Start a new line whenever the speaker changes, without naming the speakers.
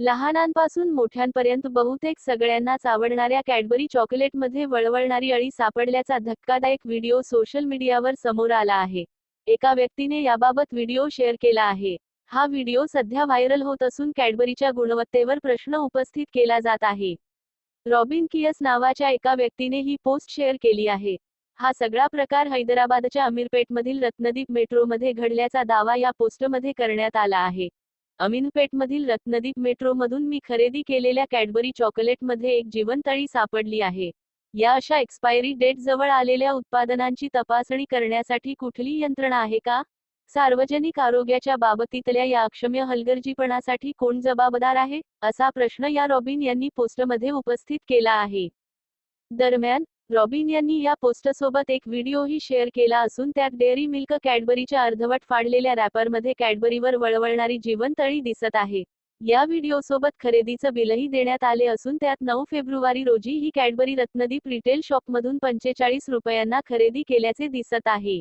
लहानांपासून मोठ्यांपर्यंत बहुतेक सगळ्यांनाच आवडणाऱ्या कॅडबरी चॉकलेटमध्ये वळवळणारी अळी सापडल्याचा धक्कादायक व्हिडिओ सोशल मीडियावर समोर आला आहे. एका व्यक्तीने याबाबत व्हिडिओ शेअर केला आहे. हा व्हिडिओ सध्या व्हायरल होत असून कॅडबरीच्या गुणवत्तेवर प्रश्न उपस्थित केला जात आहे. रॉबिन कियस नावाच्या एका व्यक्तीने ही पोस्ट शेअर केली आहे. हा सगळा प्रकार हैदराबादच्या अमीरपेटमधील रत्नदीप मेट्रोमध्ये घडल्याचा दावा या पोस्टमध्ये करण्यात आला आहे. अमीनपेटमधील रत्नदीप मेट्रोमधून मी खरेदी केलेल्या कॅडबरी चॉकलेटमध्ये एक जिवंत अळी सापडली आहे. या अशा एक्सपायरी डेट जवळ आलेल्या उत्पादनांची तपासणी करण्यासाठी कुठली यंत्रणा आहे का? सार्वजनिक आरोग्याच्या बाबतीतल्या या अक्षम्य हलगर्जीपणासाठी कोण जबाबदार आहे, असा प्रश्न या रॉबिन यांनी पोस्टमध्ये उपस्थित केला आहे. दरम्यान, रॉबिन यांनी या पोस्टसोबत एक व्हिडिओही शेअर केला असून त्यात डेअरी मिल्क कॅडबरीच्या अर्धवट फाडलेल्या रॅपरमध्ये कॅडबरीवर वळवळणारी जिवंत अळी दिसत आहे. या व्हिडिओसोबत खरेदीचं बिलही देण्यात आले असून त्यात 9 फेब्रुवारी रोजी ही कॅडबरी रत्नदीप रिटेल शॉपमधून ₹45 खरेदी केल्याचे दिसत आहे.